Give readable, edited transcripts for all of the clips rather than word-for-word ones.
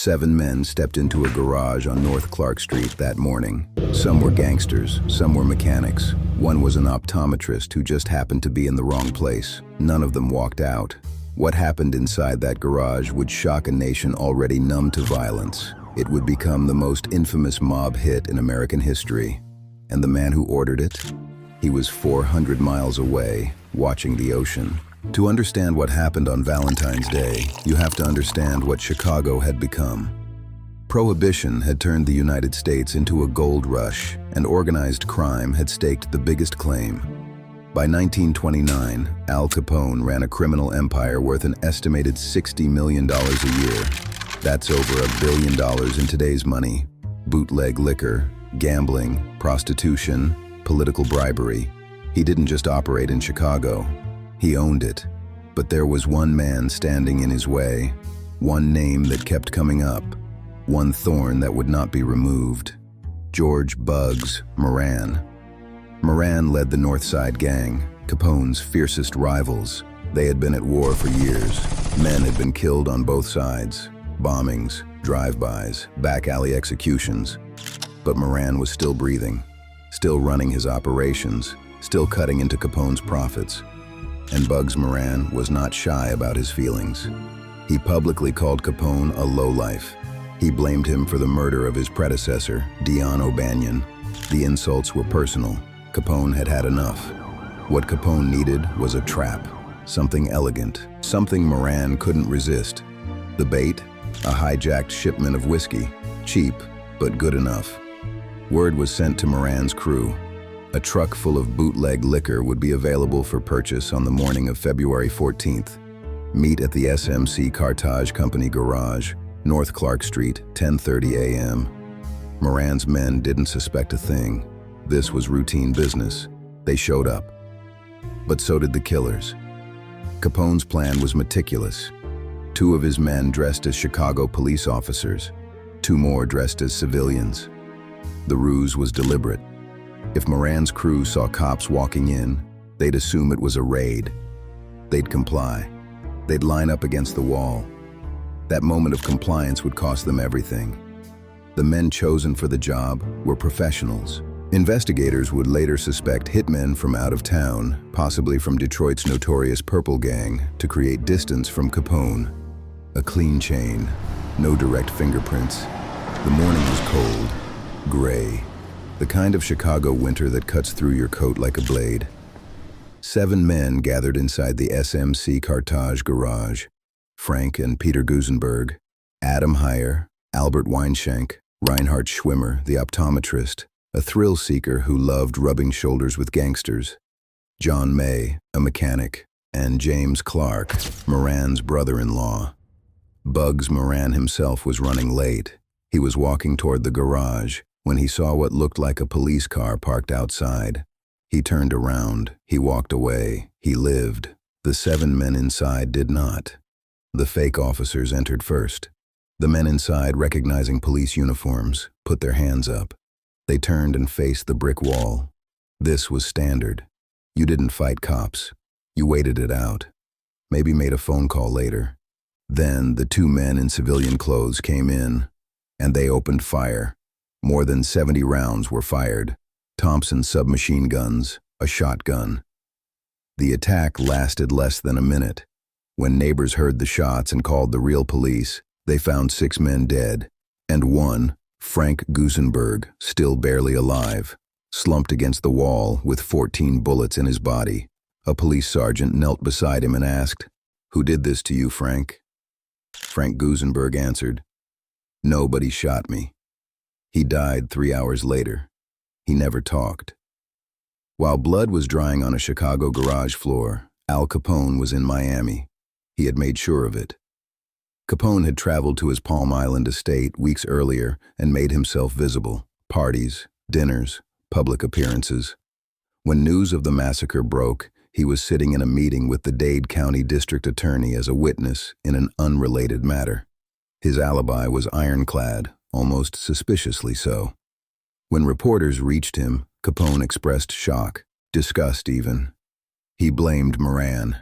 7 men stepped into a garage on North Clark Street that morning. Some were gangsters, some were mechanics. One was an optometrist who just happened to be in the wrong place. None of them walked out. What happened inside that garage would shock a nation already numb to violence. It would become the most infamous mob hit in American history. And the man who ordered it? He was 400 miles away, watching the ocean. To understand what happened on Valentine's Day, you have to understand what Chicago had become. Prohibition had turned the United States into a gold rush, and organized crime had staked the biggest claim. By 1929, Al Capone ran a criminal empire worth an estimated $60 million a year. That's over $1 billion in today's money. Bootleg liquor, gambling, prostitution, political bribery. He didn't just operate in Chicago. He owned it. But there was one man standing in his way, one name that kept coming up, one thorn that would not be removed. George Bugs Moran. Moran led the North Side Gang, Capone's fiercest rivals. They had been at war for years. Men had been killed on both sides. Bombings, drive-bys, back alley executions. But Moran was still breathing, still running his operations, still cutting into Capone's profits. And Bugs Moran was not shy about his feelings. He publicly called Capone a lowlife. He blamed him for the murder of his predecessor, Dion O'Banion. The insults were personal. Capone had had enough. What Capone needed was a trap, something elegant, something Moran couldn't resist. The bait? A hijacked shipment of whiskey, cheap, but good enough. Word was sent to Moran's crew. A truck full of bootleg liquor would be available for purchase on the morning of February 14th. Meet at the SMC Cartage Company garage, North Clark Street, 10:30 a.m. Moran's men didn't suspect a thing. This was routine business. They showed up. But so did the killers. Capone's plan was meticulous. 2 of his men dressed as Chicago police officers, 2 more dressed as civilians. The ruse was deliberate. If Moran's crew saw cops walking in, they'd assume it was a raid. They'd comply. They'd line up against the wall. That moment of compliance would cost them everything. The men chosen for the job were professionals. Investigators would later suspect hitmen from out of town, possibly from Detroit's notorious Purple Gang, to create distance from Capone. A clean chain, no direct fingerprints. The morning was cold, gray. The kind of Chicago winter that cuts through your coat like a blade. 7 men gathered inside the SMC Cartage garage. Frank and Peter Gusenberg, Adam Heyer, Albert Weinschenk, Reinhard Schwimmer, the optometrist, a thrill seeker who loved rubbing shoulders with gangsters, John May, a mechanic, and James Clark, Moran's brother-in-law. Bugs Moran himself was running late. He was walking toward the garage when he saw what looked like a police car parked outside. He turned around, he walked away, he lived. The 7 men inside did not. The fake officers entered first. The men inside, recognizing police uniforms, put their hands up. They turned and faced the brick wall. This was standard. You didn't fight cops. You waited it out. Maybe made a phone call later. Then the 2 men in civilian clothes came in, and they opened fire. More than 70 rounds were fired. Thompson submachine guns, a shotgun. The attack lasted less than a minute. When neighbors heard the shots and called the real police, they found 6 men dead, and one, Frank Gusenberg, still barely alive, slumped against the wall with 14 bullets in his body. A police sergeant knelt beside him and asked, "Who did this to you, Frank?" Frank Gusenberg answered, "Nobody shot me." He died 3 hours later. He never talked. While blood was drying on a Chicago garage floor, Al Capone was in Miami. He had made sure of it. Capone had traveled to his Palm Island estate weeks earlier and made himself visible. Parties, dinners, public appearances. When news of the massacre broke, he was sitting in a meeting with the Dade County District Attorney as a witness in an unrelated matter. His alibi was ironclad, almost suspiciously so. When reporters reached him, Capone expressed shock, disgust even. He blamed Moran.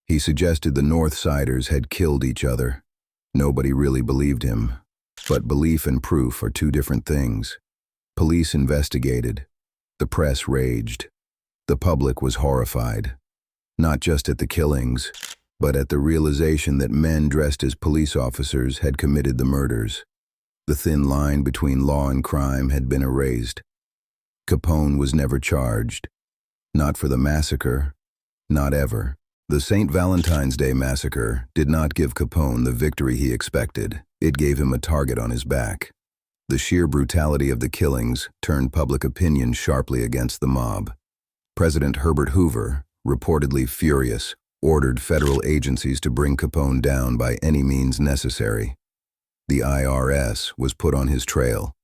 He suggested the North Siders had killed each other. Nobody really believed him. But belief and proof are two different things. Police investigated. The press raged. The public was horrified. Not just at the killings, but at the realization that men dressed as police officers had committed the murders. The thin line between law and crime had been erased. Capone was never charged. Not for the massacre. Not ever. The St. Valentine's Day massacre did not give Capone the victory he expected. It gave him a target on his back. The sheer brutality of the killings turned public opinion sharply against the mob. President Herbert Hoover, reportedly furious, ordered federal agencies to bring Capone down by any means necessary. The IRS was put on his trail.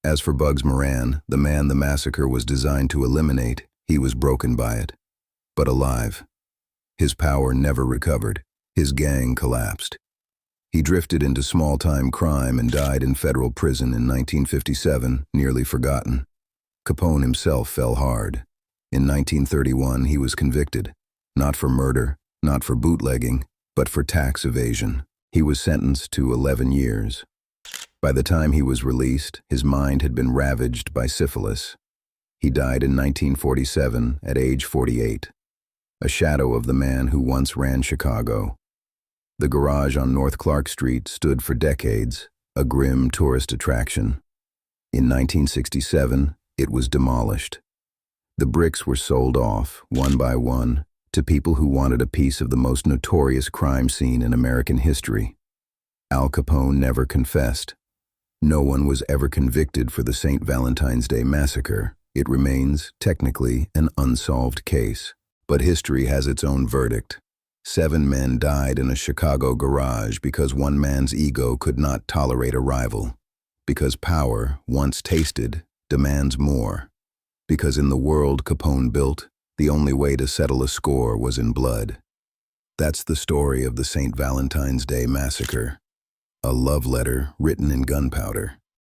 As for Bugs Moran, the man the massacre was designed to eliminate, he was broken by it, but alive. His power never recovered. His gang collapsed. He drifted into small-time crime and died in federal prison in 1957, nearly forgotten. Capone himself fell hard. In 1931, he was convicted, not for murder, not for bootlegging, but for tax evasion. He was sentenced to 11 years. By the time he was released, his mind had been ravaged by syphilis. He died in 1947 at age 48. A shadow of the man who once ran Chicago. The garage on North Clark Street stood for decades, a grim tourist attraction. In 1967, it was demolished. The bricks were sold off, one by one, to people who wanted a piece of the most notorious crime scene in American history. Al Capone never confessed. No one was ever convicted for the St. Valentine's Day massacre. It remains, technically, an unsolved case. But history has its own verdict. 7 men died in a Chicago garage because one man's ego could not tolerate a rival. Because power, once tasted, demands more. Because in the world Capone built, the only way to settle a score was in blood. That's the story of the St. Valentine's Day massacre. A love letter written in gunpowder.